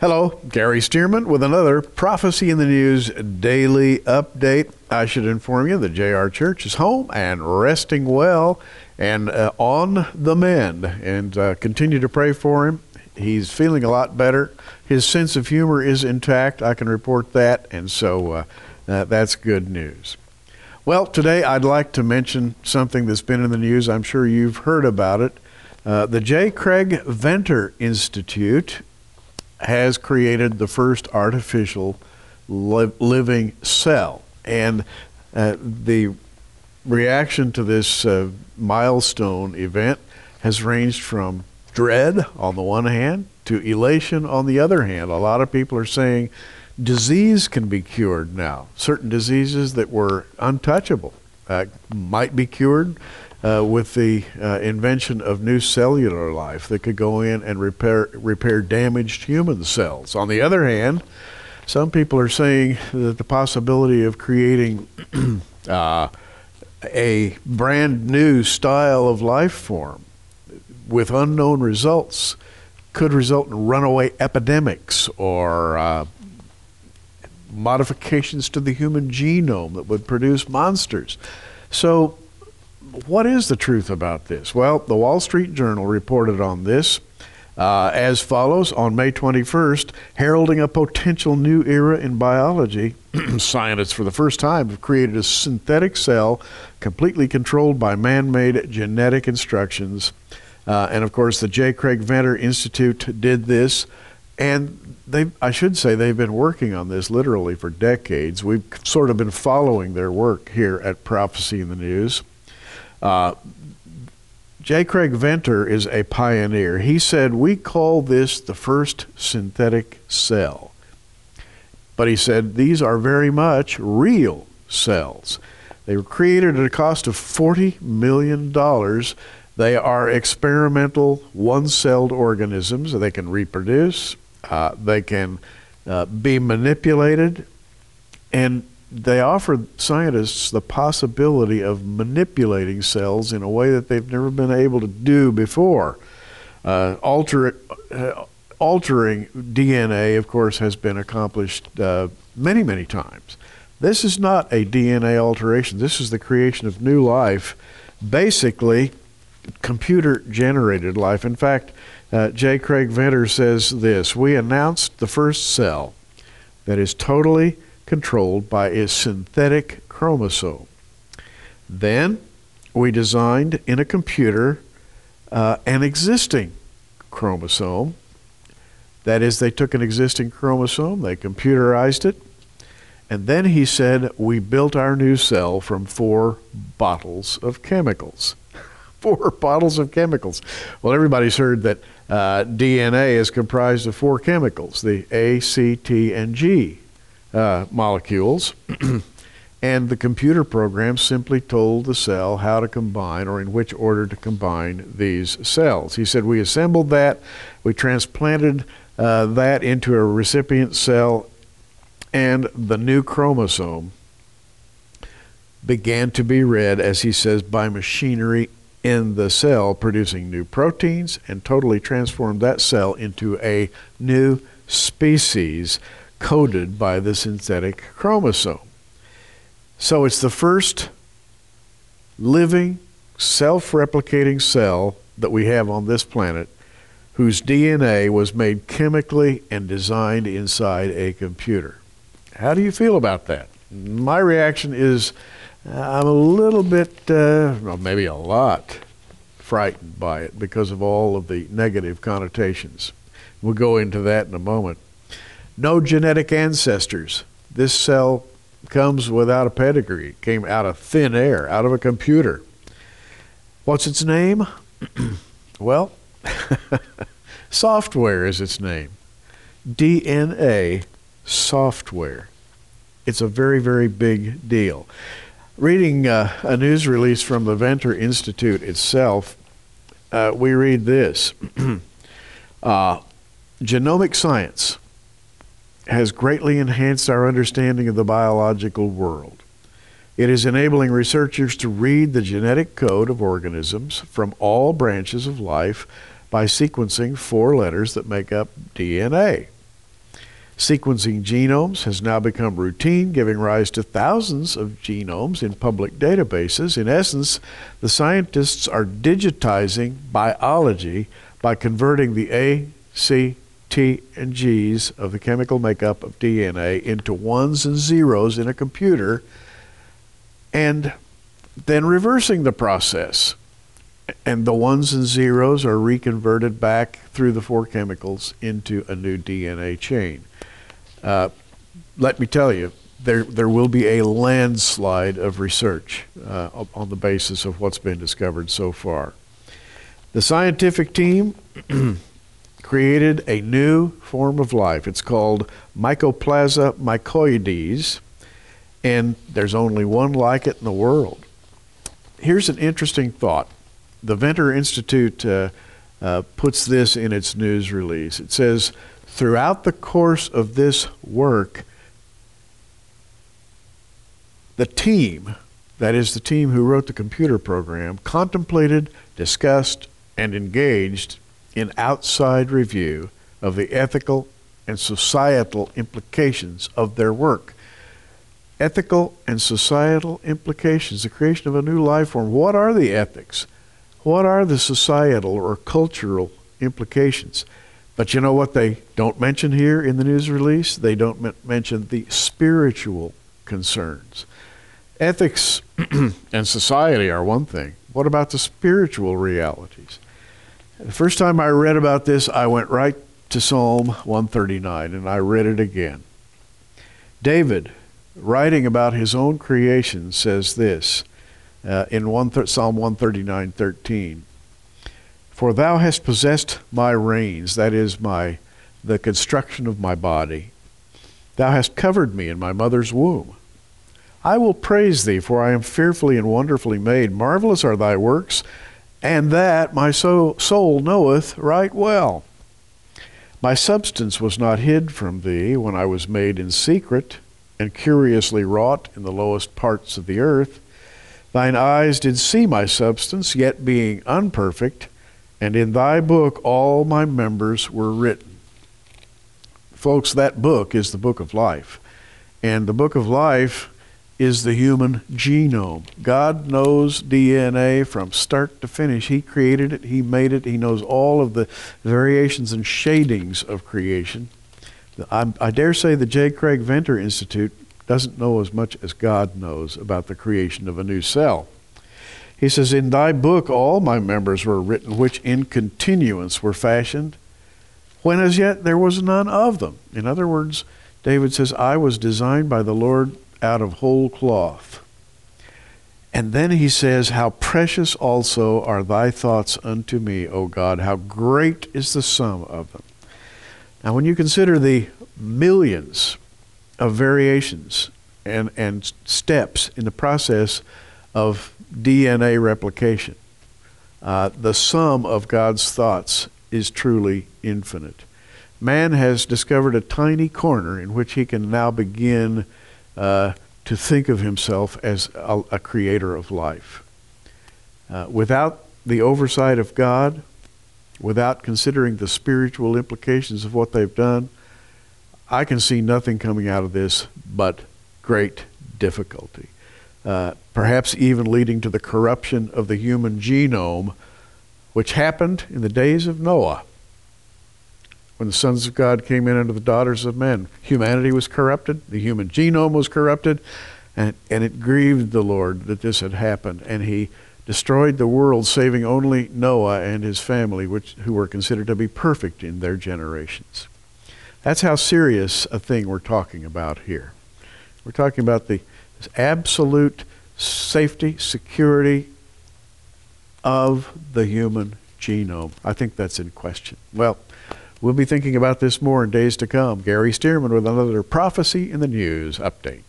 Hello, Gary Stearman with another Prophecy in the News daily update. I should inform you that J.R. Church is home and resting well and on the mend, and continue to pray for him. He's feeling a lot better. His sense of humor is intact. I can report that, and so that's good news. Well, today I'd like to mention something that's been in the news. I'm sure you've heard about it. The J. Craig Venter Institute has created the first artificial living cell. And the reaction to this milestone event has ranged from dread on the one hand to elation on the other hand. A lot of people are saying disease can be cured now. Certain diseases that were untouchable might be cured with the invention of new cellular life that could go in and repair damaged human cells. On the other hand, some people are saying that the possibility of creating a brand new style of life form with unknown results could result in runaway epidemics or modifications to the human genome that would produce monsters. So what is the truth about this? Well, the Wall Street Journal reported on this as follows. On May 21st, heralding a potential new era in biology, scientists for the first time have created a synthetic cell completely controlled by man-made genetic instructions. And of course, the J. Craig Venter Institute did this. And I should say they've been working on this literally for decades. We've sort of been following their work here at Prophecy in the News. J. Craig Venter is a pioneer. He said, we call this the first synthetic cell. But he said, these are very much real cells. They were created at a cost of $40 million. They are experimental, one-celled organisms. They can reproduce. They can be manipulated. And they offer scientists the possibility of manipulating cells in a way that they've never been able to do before. Altering DNA, of course, has been accomplished many, many times. This is not a DNA alteration. This is the creation of new life, basically computer-generated life. In fact, J. Craig Venter says this: we announced the first cell that is totally controlled by a synthetic chromosome. Then we designed in a computer an existing chromosome. That is, they took an existing chromosome, they computerized it, and then he said, we built our new cell from 4 bottles of chemicals. 4 bottles of chemicals. Well, everybody's heard that DNA is comprised of 4 chemicals, the A, C, T, and G molecules. And the computer program simply told the cell how to combine, or in which order to combine these cells. He said, we assembled that, we transplanted that into a recipient cell, and the new chromosome began to be read, as he says, by machinery in the cell, producing new proteins, and totally transformed that cell into a new species coded by the synthetic chromosome. So it's the first living, self-replicating cell that we have on this planet whose DNA was made chemically and designed inside a computer. How do you feel about that? My reaction is I'm a little bit, well, maybe a lot, frightened by it because of all of the negative connotations. We'll go into that in a moment. No genetic ancestors. This cell comes without a pedigree. It came out of thin air, out of a computer. What's its name? Well, software is its name. DNA software. It's a very, very big deal. Reading a news release from the Venter Institute itself, we read this. Genomic science has greatly enhanced our understanding of the biological world. It is enabling researchers to read the genetic code of organisms from all branches of life by sequencing 4 letters that make up DNA. Sequencing genomes has now become routine, giving rise to thousands of genomes in public databases. In essence, the scientists are digitizing biology by converting the A, C, T, and G's of the chemical makeup of DNA into ones and zeros in a computer, and then reversing the process. And the ones and zeros are reconverted back through the four chemicals into a new DNA chain. Let me tell you, there will be a landslide of research on the basis of what's been discovered so far. The scientific team created a new form of life. It's called Mycoplasma mycoides, and there's only one like it in the world. Here's an interesting thought. The Venter Institute puts this in its news release. It says, throughout the course of this work, the team, that is the team who wrote the computer program, contemplated, discussed, and engaged in outside review of the ethical and societal implications of their work. Ethical and societal implications, the creation of a new life form. What are the ethics? What are the societal or cultural implications? But you know what they don't mention here in the news release? They don't mention the spiritual concerns. Ethics and society are one thing. What about the spiritual realities? The first time I read about this, I went right to Psalm 139, and I read it again. David, writing about his own creation, says this in Psalm 139:13. For thou hast possessed my reins, that is the construction of my body. Thou hast covered me in my mother's womb. I will praise thee, for I am fearfully and wonderfully made. Marvelous are thy works, and that my soul knoweth right well. My substance was not hid from thee when I was made in secret, and curiously wrought in the lowest parts of the earth. Thine eyes did see my substance, yet being unperfect, and in thy book all my members were written. Folks, that book is the book of life. And the book of life is the human genome. God knows DNA from start to finish. He created it. He made it. He knows all of the variations and shadings of creation. I dare say the J. Craig Venter Institute doesn't know as much as God knows about the creation of a new cell. He says, in thy book all my members were written, which in continuance were fashioned, when as yet there was none of them. In other words, David says, I was designed by the Lord out of whole cloth. And then he says, how precious also are thy thoughts unto me, O God, how great is the sum of them. Now when you consider the millions of variations and steps in the process of DNA replication, the sum of God's thoughts is truly infinite. Man has discovered a tiny corner in which he can now begin to think of himself as a creator of life. Without the oversight of God, without considering the spiritual implications of what they've done, I can see nothing coming out of this but great difficulty. Perhaps even leading to the corruption of the human genome, which happened in the days of Noah, when the sons of God came in unto the daughters of men. Humanity was corrupted, the human genome was corrupted, and it grieved the Lord that this had happened, and he destroyed the world, saving only Noah and his family, who were considered to be perfect in their generations. That's how serious a thing we're talking about here. We're talking about the absolute safety, security of the human genome. I think that's in question. Well, we'll be thinking about this more in days to come. Gary Stearman with another Prophecy in the News update.